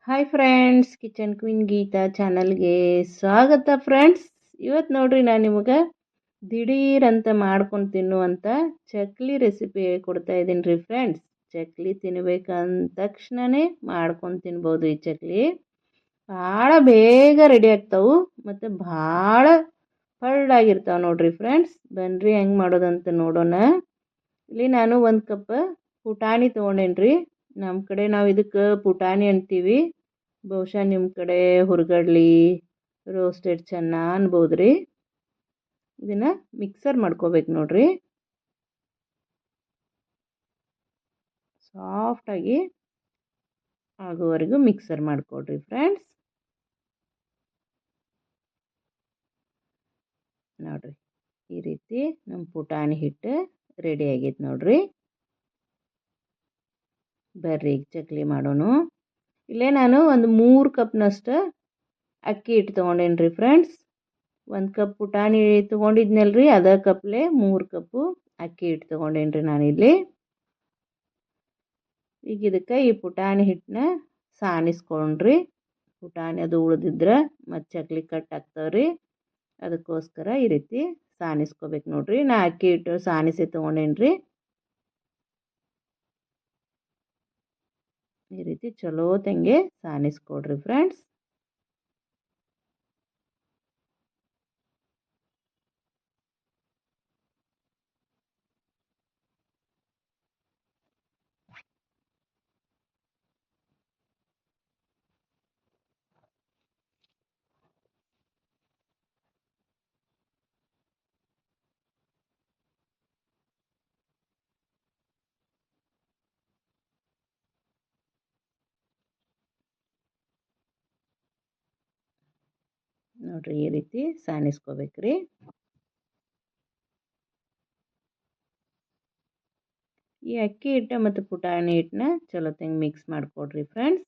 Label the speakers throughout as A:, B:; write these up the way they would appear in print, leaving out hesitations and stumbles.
A: Hi friends, kitchen queen Geeta ಚಾನಲ್ಗೆ ಸ್ವಾಗತ friends. ಇವತ್ತು ನೋಡ್ರಿ ನಾನು ನಿಮಗೆ ದಿಢೀರ್ ಅಂತ ಮಾಡ್ಕೊಂಡು ತಿನ್ನುವಂಥ ಚಕ್ಲಿ ರೆಸಿಪಿ ಕೊಡ್ತಾ ಇದ್ದೀನಿ ರೀ ಫ್ರೆಂಡ್ಸ್. ಚಕ್ಲಿ ತಿನ್ಬೇಕಂದ ತಕ್ಷಣವೇ ಮಾಡ್ಕೊಂಡು ತಿನ್ಬೋದು. ಈ ಚಕ್ಲಿ ಭಾಳ ಬೇಗ ರೆಡಿ ಆಗ್ತಾವೆ ಮತ್ತು ಭಾಳ ಹರಡಾಗಿರ್ತಾವೆ ನೋಡ್ರಿ ಫ್ರೆಂಡ್ಸ್. ಬನ್ನಿರಿ ಹೆಂಗೆ ಮಾಡೋದಂತ ನೋಡೋಣ. ಇಲ್ಲಿ ನಾನು 1 ಕಪ್ ಪುಟಾಣಿ ತೊಗೊಂಡೇನ್ರಿ. ನಮ್ಮ ಕಡೆ ನಾವು ಇದಕ್ಕೆ ಪುಟಾಣಿ ಅಂತೀವಿ. ಬಹುಶಃ ನಿಮ್ಮ ಕಡೆ ಹುರ್ಗಡ್ಲಿ, ರೋಸ್ಟೆಡ್ ಚೆನ್ನ ಅನ್ಬೋದು ರೀ. ಇದನ್ನು ಮಿಕ್ಸರ್ ಮಾಡ್ಕೋಬೇಕು ನೋಡ್ರಿ. ಸಾಫ್ಟಾಗಿ ಆಗೋವರೆಗೂ ಮಿಕ್ಸರ್ ಮಾಡ್ಕೊಡ್ರಿ ಫ್ರೆಂಡ್ಸ್. ನೋಡ್ರಿ, ಈ ರೀತಿ ನಮ್ಮ ಪುಟಾಣಿ ಹಿಟ್ಟು ರೆಡಿ ಆಗೈತೆ ನೋಡ್ರಿ. ಬರ್ರಿ ಈಗ ಚಕ್ಲಿ ಮಾಡೋಣ. ಇಲ್ಲೇ ನಾನು ಒಂದು 3 ಕಪ್ನಷ್ಟು ಅಕ್ಕಿ ಹಿಟ್ಟು ತೊಗೊಂಡೇನ್ರಿ ಫ್ರೆಂಡ್ಸ್. 1 ಕಪ್ ಪುಟಾಣಿ ತೊಗೊಂಡಿದ್ನಲ್ರಿ, ಅದೇ ಕಪ್ಲೆ 3 ಕಪ್ಪು ಅಕ್ಕಿ ಹಿಟ್ಟು ತೊಗೊಂಡೇನ್ರಿ ನಾನಿಲ್ಲಿ. ಈಗ ಇದಕ್ಕೆ ಈ ಪುಟಾಣಿ ಹಿಟ್ಟನ್ನ ಸಾನಿಸ್ಕೊಂಡ್ರಿ. ಪುಟಾಣಿ ಅದು ಉಳಿದಿದ್ರೆ ಮತ್ತು ಚಕ್ಲಿ ಕಟ್ ಆಗ್ತಾವ್ರಿ. ಅದಕ್ಕೋಸ್ಕರ ಈ ರೀತಿ ಸಾನಿಸ್ಕೋಬೇಕು ನೋಡ್ರಿ. ನಾ ಅಕ್ಕಿ ಹಿಟ್ಟು ಸಾನಿಸಿ ತೊಗೊಂಡೇನ್ರಿ. ಈ ರೀತಿ ಚಲೋ ತಂಗೆ ಸಾನಿಸ್ಕೊಡ್ರಿ ಫ್ರೆಂಡ್ಸ್. ನೋಡ್ರಿ, ಈ ರೀತಿ ಸಾನಿಸ್ಕೋಬೇಕ್ರಿ. ಈ ಅಕ್ಕಿ ಹಿಟ್ಟು ಮತ್ತು ಪುಟಾಣಿ ಹಿಟ್ಟನ್ನ ಚಲೋ ತಂಗೆ ಮಿಕ್ಸ್ ಮಾಡಿಕೊಡ್ರಿ ಫ್ರೆಂಡ್ಸ್.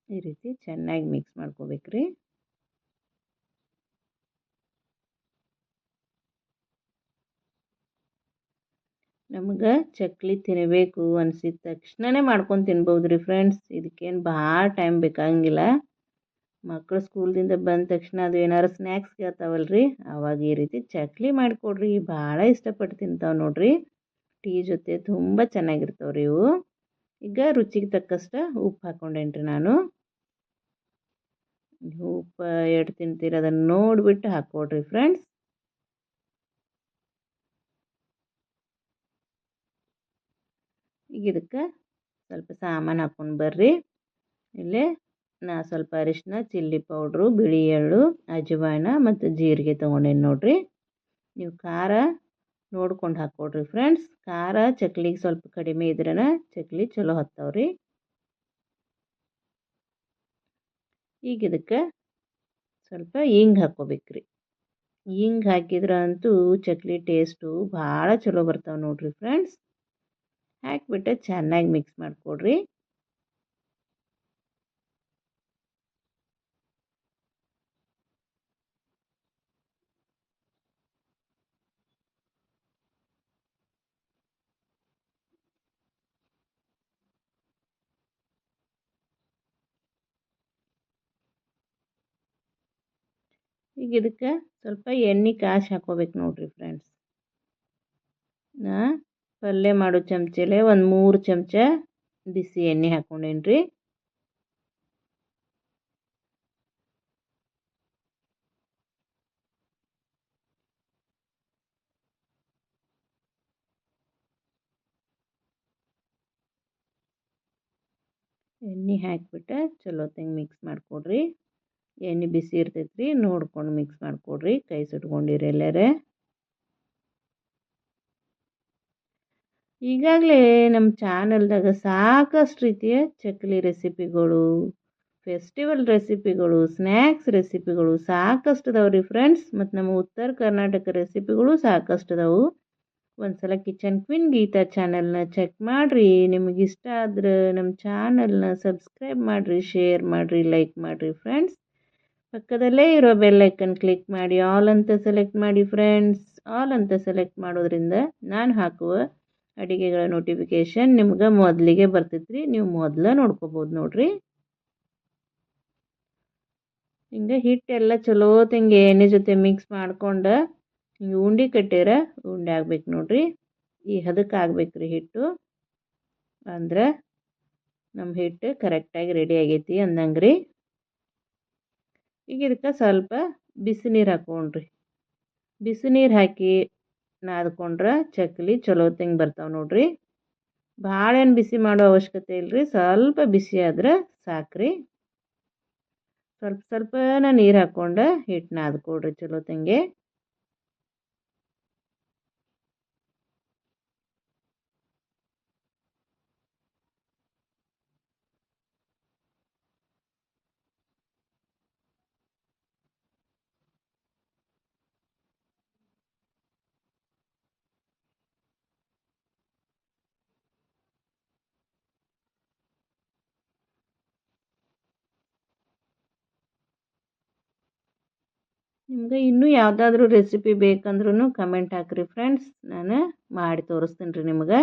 A: ಈ ರೀತಿ ಚೆನ್ನಾಗಿ ಮಿಕ್ಸ್ ಮಾಡ್ಕೋಬೇಕ್ರಿ. ನಮ್ಗೆ ಚಕ್ಲಿ ತಿನ್ನಬೇಕು ಅನಿಸಿದ ತಕ್ಷಣನೇ ಮಾಡ್ಕೊಂಡು ತಿನ್ಬೋದು ರೀ ಫ್ರೆಂಡ್ಸ್. ಇದಕ್ಕೇನು ಭಾಳ ಟೈಮ್ ಬೇಕಾಗಂಗಿಲ್ಲ. ಮಕ್ಕಳು ಸ್ಕೂಲ್ದಿಂದ ಬಂದ ತಕ್ಷಣ ಅದು ಏನಾರು ಸ್ನ್ಯಾಕ್ಸ್ ಕೇಳ್ತಾವಲ್ರಿ, ಆವಾಗ ಈ ರೀತಿ ಚಕ್ಲಿ ಮಾಡಿಕೊಡ್ರಿ. ಭಾಳ ಇಷ್ಟಪಟ್ಟು ತಿಂತಾವೆ ನೋಡ್ರಿ. ಟೀ ಜೊತೆ ತುಂಬ ಚೆನ್ನಾಗಿರ್ತಾವ್ರಿ ಇವು. ಈಗ ರುಚಿಗೆ ತಕ್ಕಷ್ಟು ಉಪ್ಪು ಹಾಕ್ಕೊಂಡೇನ್ರಿ ನಾನು. ಉಪ್ಪು ಎಷ್ಟು ತಿಂತೀರ ಅದನ್ನು ನೋಡಿಬಿಟ್ಟು ಹಾಕ್ಕೊಡ್ರಿ ಫ್ರೆಂಡ್ಸ್. ಈಗ ಇದಕ್ಕೆ ಸ್ವಲ್ಪ ಸಾಮಾನು ಹಾಕ್ಕೊಂಡು ಬರ್ರಿ. ಇಲ್ಲೇ ನಾ ಸ್ವಲ್ಪ ಅರಿಶಿನ, ಚಿಲ್ಲಿ ಪೌಡ್ರು, ಬಿಳಿ ಎಳ್ಳು, ಅಜವಾನ ಮತ್ತು ಜೀರಿಗೆ ತೊಗೊಂಡೇನಿ ನೋಡ್ರಿ. ನೀವು ಖಾರ ನೋಡ್ಕೊಂಡು ಹಾಕ್ಕೊಡ್ರಿ ಫ್ರೆಂಡ್ಸ್. ಖಾರ ಚಕ್ಲಿಗೆ ಸ್ವಲ್ಪ ಕಡಿಮೆ ಇದ್ರನ ಚಕ್ಲಿ ಚಲೋ ಹತ್ತಾವ್ರಿ. ಈಗ ಇದಕ್ಕೆ ಸ್ವಲ್ಪ ಹಿಂಗೆ ಹಾಕ್ಕೋಬೇಕ್ರಿ. ಹಿಂಗೆ ಹಾಕಿದ್ರೆ ಅಂತೂ ಚಕ್ಲಿ ಟೇಸ್ಟು ಭಾಳ ಚಲೋ ಬರ್ತಾವೆ ನೋಡ್ರಿ ಫ್ರೆಂಡ್ಸ್. ಹಾಕಿಬಿಟ್ಟು ಚೆನ್ನಾಗಿ ಮಿಕ್ಸ್ ಮಾಡಿಕೊಡ್ರಿ. ಈಗ ಇದಕ್ಕೆ ಸ್ವಲ್ಪ ಎಣ್ಣೆ ಕಾಸಿ ಹಾಕ್ಕೋಬೇಕು ನೋಡ್ರಿ ಫ್ರೆಂಡ್ಸ್. ನಾ ಪಲ್ಯ ಮಾಡೋ ಚಮಚಲೆ ಒಂದು 3 ಚಮಚ ಬಿಸಿ ಎಣ್ಣೆ ಹಾಕ್ಕೊಂಡೇನ್ರಿ. ಎಣ್ಣೆ ಹಾಕಿಬಿಟ್ಟು ಚಲೋ ತಂಗೆ ಮಿಕ್ಸ್ ಮಾಡಿಕೊಡ್ರಿ. ಎಣ್ಣೆ ಬಿಸಿ ಇರ್ತೈತ್ರಿ, ನೋಡ್ಕೊಂಡು ಮಿಕ್ಸ್ ಮಾಡಿಕೊಡ್ರಿ, ಕೈ ಸುಟ್ಕೊಂಡಿರಿ ಎಲ್ಲರೇ. ಈಗಾಗಲೇ ನಮ್ಮ ಚಾನಲ್ದಾಗ ಸಾಕಷ್ಟು ರೀತಿಯ ಚಕ್ಲಿ ರೆಸಿಪಿಗಳು, ಫೆಸ್ಟಿವಲ್ ರೆಸಿಪಿಗಳು, ಸ್ನ್ಯಾಕ್ಸ್ ರೆಸಿಪಿಗಳು ಸಾಕಷ್ಟು ಅದಾವೆ ರೀ ಫ್ರೆಂಡ್ಸ್. ಮತ್ತು ನಮ್ಮ ಉತ್ತರ ಕರ್ನಾಟಕ ರೆಸಿಪಿಗಳು ಸಾಕಷ್ಟು ಅದಾವೆ. ಒಂದ್ಸಲ ಕಿಚನ್ ಕ್ವೀನ್ ಗೀತಾ ಚಾನಲ್ನ ಚೆಕ್ ಮಾಡಿರಿ. ನಿಮಗೆ ಇಷ್ಟ ಆದ್ರೆ ನಮ್ಮ ಚಾನಲ್ನ ಸಬ್ಸ್ಕ್ರೈಬ್ ಮಾಡಿರಿ, ಶೇರ್ ಮಾಡಿರಿ, ಲೈಕ್ ಮಾಡಿರಿ ಫ್ರೆಂಡ್ಸ್. ಪಕ್ಕದಲ್ಲೇ ಇರೋ ಬೆಲ್ ಐಕನ್ ಕ್ಲಿಕ್ ಮಾಡಿ ಆಲ್ ಅಂತ ಸೆಲೆಕ್ಟ್ ಮಾಡಿ ಫ್ರೆಂಡ್ಸ್. ಆಲ್ ಅಂತ ಸೆಲೆಕ್ಟ್ ಮಾಡೋದ್ರಿಂದ ನಾನು ಹಾಕುವ ಅಡುಗೆಗಳ ನೋಟಿಫಿಕೇಷನ್ ನಿಮ್ಗೆ ಮೊದಲಿಗೆ ಬರ್ತೈತ್ರಿ. ನೀವು ಮೊದಲ ನೋಡ್ಕೋಬೋದು ನೋಡ್ರಿ. ಹಿಂಗೆ ಹಿಟ್ಟೆಲ್ಲ ಚಲೋ ತಂಗೆ ಎಣ್ಣೆ ಜೊತೆ ಮಿಕ್ಸ್ ಮಾಡ್ಕೊಂಡು ಹಿಂಗೆ ಉಂಡೆ ಕಟ್ಟಿರ ಉಂಡೆ ಆಗ್ಬೇಕು ನೋಡ್ರಿ. ಈ ಹದಕ್ಕೆ ಆಗ್ಬೇಕ್ರಿ ಹಿಟ್ಟು. ಅಂದ್ರೆ ನಮ್ಮ ಹಿಟ್ಟು ಕರೆಕ್ಟಾಗಿ ರೆಡಿ ಆಗೈತಿ ಅಂದಂಗ್ರಿ. ಈಗ ಇದಕ್ಕೆ ಸ್ವಲ್ಪ ಬಿಸಿ ನೀರು ಹಾಕ್ಕೊಂಡ್ರಿ. ಬಿಸಿ ನೀರು ಹಾಕಿ ನಾದ್ಕೊಂಡ್ರೆ ಚಕ್ಲಿ ಚಲೋ ತಂಗೆ ಬರ್ತಾವೆ ನೋಡ್ರಿ. ಭಾಳ ಏನು ಬಿಸಿ ಮಾಡೋ ಅವಶ್ಯಕತೆ ಇಲ್ಲರಿ, ಸ್ವಲ್ಪ ಬಿಸಿ ಆದ್ರೆ ಸಾಕ್ರಿ. ಸ್ವಲ್ಪನ ನೀರು ಹಾಕ್ಕೊಂಡು ಹಿಟ್ಟು ನಾದ್ಕೊಡ್ರಿ ಚಲೋ ತಂಗೆ. ನಿಮ್ಗೆ ಇನ್ನೂ ಯಾವುದಾದ್ರೂ ರೆಸಿಪಿ ಬೇಕಂದ್ರೂ ಕಮೆಂಟ್ ಹಾಕ್ರಿ ಫ್ರೆಂಡ್ಸ್, ನಾನು ಮಾಡಿ ತೋರಿಸ್ತೀನಿ ರೀ ನಿಮ್ಗೆ.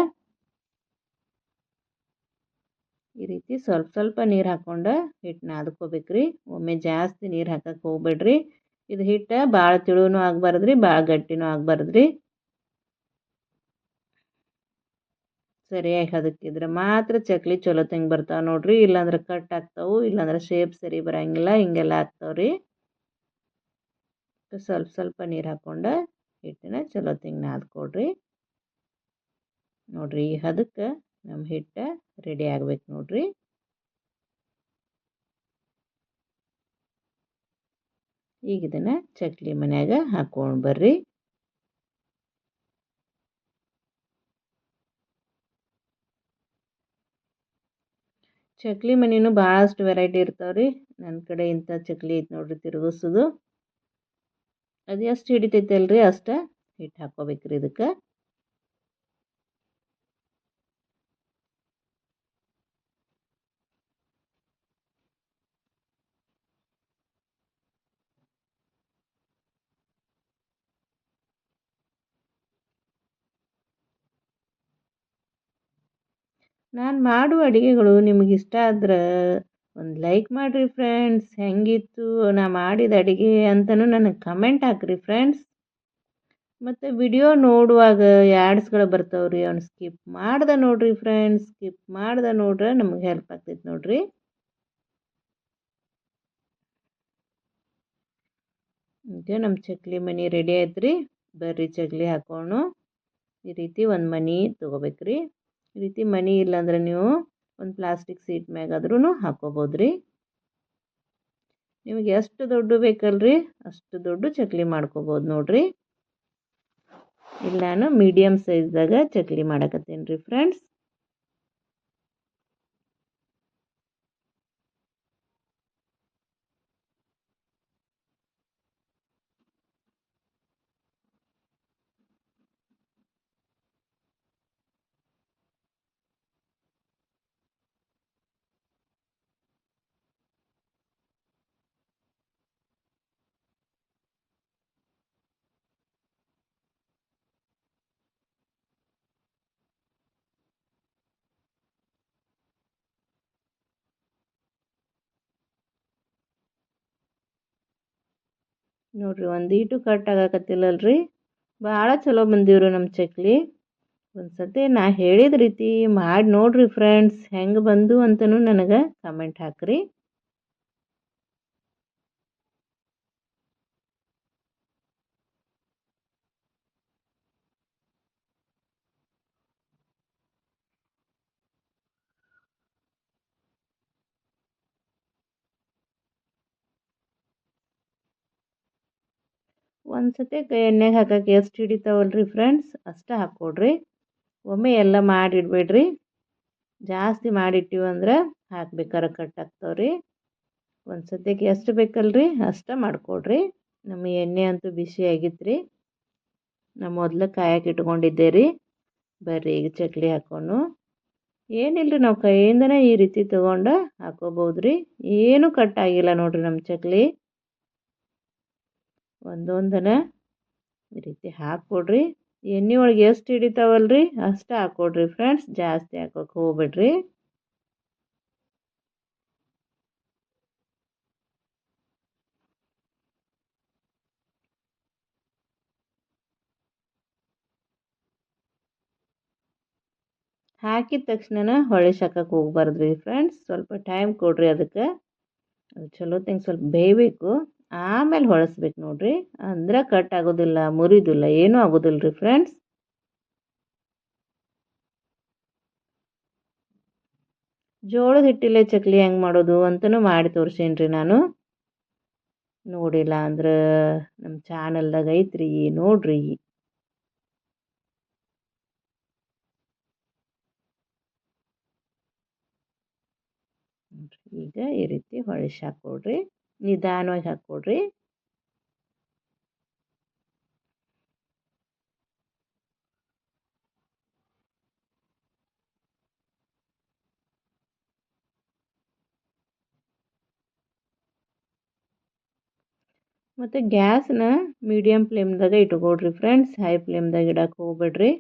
A: ಈ ರೀತಿ ಸ್ವಲ್ಪ ಸ್ವಲ್ಪ ನೀರು ಹಾಕ್ಕೊಂಡು ಹಿಟ್ಟು ನಾದ್ಕೋಬೇಕ್ರಿ. ಒಮ್ಮೆ ಜಾಸ್ತಿ ನೀರು ಹಾಕಕ್ಕೆ ಹೋಗ್ಬೇಡ್ರಿ. ಇದು ಹಿಟ್ಟು ಭಾಳ ತಿಳುವೂ ಆಗಬಾರ್ದ್ರಿ, ಭಾಳ ಗಟ್ಟಿನೂ ಆಗಬಾರ್ದ್ರಿ. ಸರಿಯಾಗಿ ಹದಕ್ಕಿದ್ರೆ ಮಾತ್ರ ಚಕ್ಲಿ ಚಲೋ ತಂಗೆ ಬರ್ತಾವೆ ನೋಡ್ರಿ. ಇಲ್ಲಾಂದ್ರೆ ಕಟ್ ಆಗ್ತಾವೆ, ಇಲ್ಲಾಂದ್ರೆ ಶೇಪ್ ಸರಿ ಬರೋಂಗಿಲ್ಲ, ಹಿಂಗೆಲ್ಲ ಆಗ್ತಾವ್ರಿ. ಸ್ವಲ್ಪ ಸ್ವಲ್ಪ ನೀರು ಹಾಕ್ಕೊಂಡು ಹಿಟ್ಟನ್ನ ಚಲೋ ತಂಗೆ ನಾದ್ಕೊಡ್ರಿ. ನೋಡ್ರಿ ಈ ಹದಕ್ಕೆ ನಮ್ಮ ಹಿಟ್ಟು ರೆಡಿ ಆಗ್ಬೇಕು ನೋಡ್ರಿ. ಈಗ ಇದನ್ನು ಚಕ್ಲಿ ಮನ್ಯಾಗ ಹಾಕ್ಕೊಂಡು ಬರ್ರಿ. ಚಕ್ಲಿ ಮನೆಯೂ ಭಾಳಷ್ಟು ವೆರೈಟಿ ಇರ್ತಾವ್ರಿ. ನನ್ನ ಕಡೆ ಇಂಥ ಚಕ್ಲಿ ಐತೆ ನೋಡ್ರಿ ತಿರುಗಿಸೋದು. ಅದು ಎಷ್ಟು ಹಿಡಿತೈತೆ ಅಲ್ರಿ ಅಷ್ಟು ಹಿಟ್ಟು ಹಾಕ್ಕೋಬೇಕ್ರಿ ಇದಕ್ಕೆ. ನಾನು ಮಾಡುವ ಅಡುಗೆಗಳು ನಿಮಗೆ ಇಷ್ಟ ಆದ್ರೆ ಒಂದು ಲೈಕ್ ಮಾಡಿರಿ ಫ್ರೆಂಡ್ಸ್. ಹೆಂಗಿತ್ತು ನಾ ಮಾಡಿದ ಅಡುಗೆ ಅಂತಲೂ ನನಗೆ ಕಮೆಂಟ್ ಹಾಕ್ರಿ ಫ್ರೆಂಡ್ಸ್. ಮತ್ತು ವಿಡಿಯೋ ನೋಡುವಾಗ ಆ್ಯಡ್ಸ್ಗಳು ಬರ್ತಾವ್ರಿ, ಅವ್ನು ಸ್ಕಿಪ್ ಮಾಡ್ದೆ ನೋಡ್ರಿ ಫ್ರೆಂಡ್ಸ್. ಸ್ಕಿಪ್ ಮಾಡ್ದೆ ನೋಡ್ರೆ ನಮಗೆ ಹೆಲ್ಪ್ ಆಗ್ತೈತೆ ನೋಡ್ರಿ. ಈಗ ನಮ್ಮ ಚಕ್ಲಿ ಮನೆ ರೆಡಿ ಆಯ್ತು ರೀ. ಬರ್ರಿ ಚಕ್ಲಿ ಹಾಕೋಣ. ಈ ರೀತಿ ಒಂದು ಮನೆ ತೊಗೋಬೇಕ್ರಿ. ಈ ರೀತಿ ಮನೆ ಇಲ್ಲಾಂದ್ರೆ ನೀವು ಒಂದು ಪ್ಲಾಸ್ಟಿಕ್ ಸೀಟ್ ಮ್ಯಾಗಾದ್ರೂ ಹಾಕೋಬೋದ್ರಿ. ನಿಮಗೆ ಎಷ್ಟು ದೊಡ್ಡ ಬೇಕಲ್ರಿ ಅಷ್ಟು ದೊಡ್ಡ ಚಕ್ಲಿ ಮಾಡ್ಕೋಬೋದು ನೋಡ್ರಿ. ಇಲ್ಲಿ ನಾನು ಮೀಡಿಯಮ್ ಸೈಜ್ದಾಗ ಚಕ್ಲಿ ಮಾಡಕತ್ತೇನೆ ರೀ ಫ್ರೆಂಡ್ಸ್. ನೋಡ್ರಿ ಒಂದೀಟು ಕಟ್ ಆಗಾಕತ್ತಿಲ್ಲಲ್ರಿ. ಭಾಳ ಚಲೋ ಬಂದಿವ್ರಿ ನಮ್ಮ ಚಕ್ಲಿ. ಒಂದು ಸತಿ ನಾ ಹೇಳಿದ ರೀತಿ ಮಾಡಿ ನೋಡ್ರಿ ಫ್ರೆಂಡ್ಸ್. ಹೆಂಗೆ ಬಂದು ಅಂತಲೂ ನನಗೆ ಕಮೆಂಟ್ ಹಾಕ್ರಿ. ಒಂದು ಸತಿ ಎಣ್ಣೆಗೆ ಹಾಕಕ್ಕೆ ಎಷ್ಟು ಹಿಡಿತಾವಲ್ರಿ ಫ್ರೆಂಡ್ಸ್ ಅಷ್ಟು ಹಾಕ್ಕೊಡ್ರಿ. ಒಮ್ಮೆ ಎಲ್ಲ ಮಾಡಿಡಬೇಡ್ರಿ. ಜಾಸ್ತಿ ಮಾಡಿಟ್ಟಿವಂದ್ರೆ ಹಾಕ್ಬೇಕಾರೆ ಕಟ್ ಆಗ್ತಾವ್ರಿ. ಒಂದು ಸದ್ಯಕ್ಕೆ ಎಷ್ಟು ಬೇಕಲ್ರಿ ಅಷ್ಟು ಮಾಡಿಕೊಡ್ರಿ. ನಮ್ಮ ಎಣ್ಣೆ ಅಂತೂ ಬಿಸಿ ಆಗಿತ್ತು ರೀ. ನಾ ಮೊದಲು ಕಾಯಕ್ಕೆ ಇಟ್ಕೊಂಡಿದ್ದೆ ರೀ. ಬರ್ರಿ ಈಗ ಚಕ್ಲಿ ಹಾಕ್ಕೊಂಡು ಏನಿಲ್ಲರಿ ನಾವು ಕೈಯಿಂದನೇ ಈ ರೀತಿ ತೊಗೊಂಡು ಹಾಕೋಬೋದು ರೀ. ಏನೂ ಕಟ್ ಆಗಿಲ್ಲ ನೋಡಿರಿ ನಮ್ಮ ಚಕ್ಲಿ. ಒಂದೊಂದನ ಈ ರೀತಿ ಹಾಕ್ಕೊಡ್ರಿ. ಎಣ್ಣೆ ಒಳಗೆ ಎಷ್ಟು ಹಿಡಿತಾವಲ್ರಿ ಅಷ್ಟು ಹಾಕ್ಕೊಡ್ರಿ ಫ್ರೆಂಡ್ಸ್, ಜಾಸ್ತಿ ಹಾಕೋಕೆ ಹೋಗ್ಬೇಡ್ರಿ. ಹಾಕಿದ ತಕ್ಷಣ ಹೊಳಿಸಕ್ಕೆ ಹೋಗ್ಬಾರ್ದು ರೀ ಫ್ರೆಂಡ್ಸ್, ಸ್ವಲ್ಪ ಟೈಮ್ ಕೊಡ್ರಿ ಅದಕ್ಕೆ. ಅದು ಚಲೋ ತಂಗೆ ಸ್ವಲ್ಪ ಬೇಯಬೇಕು, ಆಮೇಲೆ ಹೊಳಸ್ಬೇಕು ನೋಡ್ರಿ. ಅಂದ್ರೆ ಕಟ್ ಆಗೋದಿಲ್ಲ, ಮುರಿದಿಲ್ಲ, ಏನೂ ಆಗೋದಿಲ್ಲ ರೀ ಫ್ರೆಂಡ್ಸ್. ಜೋಳದ ಹಿಟ್ಟಿಲೆ ಚಕ್ಲಿ ಹೆಂಗೆ ಮಾಡೋದು ಅಂತಲೂ ಮಾಡಿ ತೋರಿಸೇನ್ರಿ ನಾನು. ನೋಡಿಲ್ಲ ಅಂದ್ರೆ ನಮ್ಮ ಚಾನಲ್ದಾಗ ಐತ್ರಿ, ನೋಡ್ರಿ. ಈಗ ಈ ರೀತಿ ಹೊಳಿಸಿ ಹಾಕ್ಕೊಡ್ರಿ, ನಿಧಾನವಾಗಿ ಹಾಕ್ಕೊಡ್ರಿ. ಮತ್ತು ಗ್ಯಾಸ್ನ ಮೀಡಿಯಮ್ ಫ್ಲೇಮ್ದಾಗ ಇಟ್ಕೊಡ್ರಿ ಫ್ರೆಂಡ್ಸ್, ಹೈ ಫ್ಲೇಮ್ದಾಗ ಇಡಕ್ಕೆ ಹೋಗ್ಬೇಡ್ರಿ.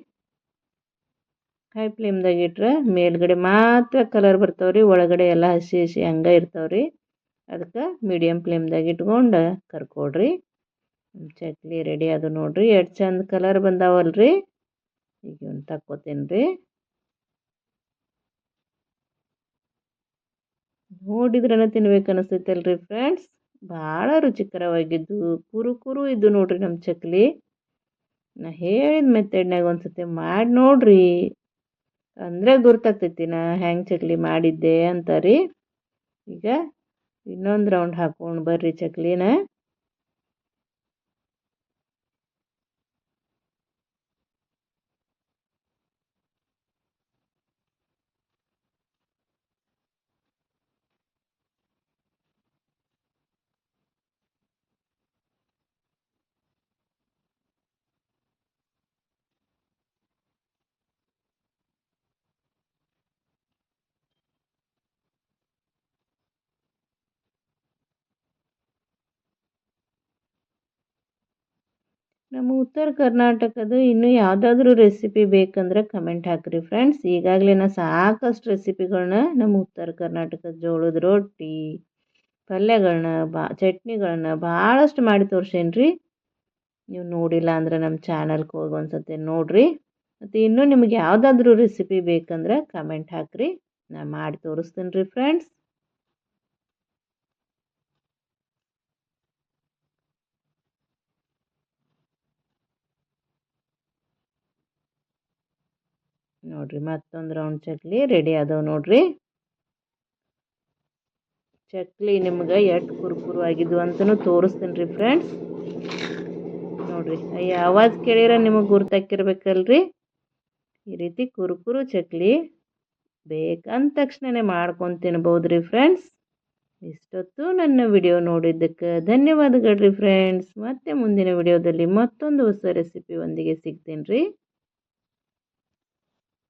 A: ಹೈ ಫ್ಲೇಮ್ದಾಗ ಇಟ್ರೆ ಮೇಲ್ಗಡೆ ಮಾತ್ರ ಕಲರ್ ಬರ್ತಾವ್ರಿ, ಒಳಗಡೆ ಎಲ್ಲ ಹಸಿ ಹಸಿ ಹಂಗೆ ಇರ್ತಾವ್ರಿ. ಅದಕ್ಕೆ ಮೀಡಿಯಮ್ ಫ್ಲೇಮ್ದಾಗ ಇಟ್ಕೊಂಡು ಕರ್ಕೊಡ್ರಿ. ಚಕ್ಲಿ ರೆಡಿ ಅದು ನೋಡ್ರಿ, ಎಷ್ಟು ಚಂದ ಕಲರ್ ಬಂದಾವಲ್ರಿ. ಈಗ ಒಂದು ತಕ್ಕೋತೀನಿ ರೀ. ನೋಡಿದ್ರನ ತಿನ್ಬೇಕು ಅನಿಸ್ತೈತಲ್ರಿ ಫ್ರೆಂಡ್ಸ್. ಭಾಳ ರುಚಿಕರವಾಗಿದ್ದು ಕುರು ಕುರು ಇದ್ದು ನೋಡ್ರಿ ನಮ್ಮ ಚಕ್ಲಿ. ನಾ ಹೇಳಿದ ಮೆಥಡ್ನಾಗ ಒಂದ್ಸತಿ ಮಾಡಿ ನೋಡ್ರಿ, ಅಂದರೆ ಗುರ್ತಾಗ್ತೈತಿ ನಾ ಹೆಂಗೆ ಚಕ್ಲಿ ಮಾಡಿದ್ದೆ ಅಂತ ರೀ. ಈಗ ಇನ್ನೊಂದು ರೌಂಡ್ ಹಾಕ್ಕೊಂಡು ಬರ್ರಿ ಚಕ್ಲಿನ. ನಮ್ಮ ಉತ್ತರ ಕರ್ನಾಟಕದ ಇನ್ನೂ ಯಾವುದಾದ್ರೂ ರೆಸಿಪಿ ಬೇಕಂದ್ರೆ ಕಮೆಂಟ್ ಹಾಕಿರಿ ಫ್ರೆಂಡ್ಸ್. ಈಗಾಗಲೇ ನಾ ಸಾಕಷ್ಟು ರೆಸಿಪಿಗಳನ್ನ ನಮ್ಮ ಉತ್ತರ ಕರ್ನಾಟಕದ ಜೋಳದ ರೊಟ್ಟಿ, ಪಲ್ಯಗಳನ್ನ, ಚಟ್ನಿಗಳನ್ನ ಭಾಳಷ್ಟು ಮಾಡಿ ತೋರ್ಸೇನ್ರಿ. ನೀವು ನೋಡಿಲ್ಲ ಅಂದ್ರೆ ನಮ್ಮ ಚಾನಲ್ಗೆ ಹೋಗಿ ಒಂದ್ಸತಿ ನೋಡ್ರಿ. ಮತ್ತು ಇನ್ನೂ ನಿಮಗೆ ಯಾವುದಾದ್ರೂ ರೆಸಿಪಿ ಬೇಕಂದ್ರೆ ಕಮೆಂಟ್ ಹಾಕಿರಿ, ನಾ ಮಾಡಿ ತೋರಿಸ್ತೀನಿ ರೀ ಫ್ರೆಂಡ್ಸ್. ನೋಡ್ರಿ ಮತ್ತೊಂದು ರೌಂಡ್ ಚಕ್ಲಿ ರೆಡಿ ಆದವು ನೋಡ್ರಿ. ಚಕ್ಲಿ ನಿಮ್ಗೆ ಎಷ್ಟು ಕುರುಕುರು ಆಗಿದ್ವು ಅಂತಲೂ ತೋರಿಸ್ತೀನಿ ರೀ ಫ್ರೆಂಡ್ಸ್. ನೋಡ್ರಿ ಅಯ್ಯ ಆವಾಜ್ ಕೇಳಿರ ನಿಮಗೆ ಗುರ್ತಾಕಿರ್ಬೇಕಲ್ರಿ. ಈ ರೀತಿ ಕುರುಕುರು ಚಕ್ಲಿ ಬೇಕಂದ ತಕ್ಷಣನೇ ಮಾಡ್ಕೊಂಡು ತಿನ್ಬೋದು ರೀ ಫ್ರೆಂಡ್ಸ್. ಇಷ್ಟೊತ್ತು ನನ್ನ ವಿಡಿಯೋ ನೋಡಿದ್ದಕ್ಕೆ ಧನ್ಯವಾದಗಳು ರೀ ಫ್ರೆಂಡ್ಸ್. ಮತ್ತೆ ಮುಂದಿನ ವಿಡಿಯೋದಲ್ಲಿ ಮತ್ತೊಂದು ಹೊಸ ರೆಸಿಪಿ ಒಂದಿಗೆ ಸಿಗ್ತೀನಿ ರೀ.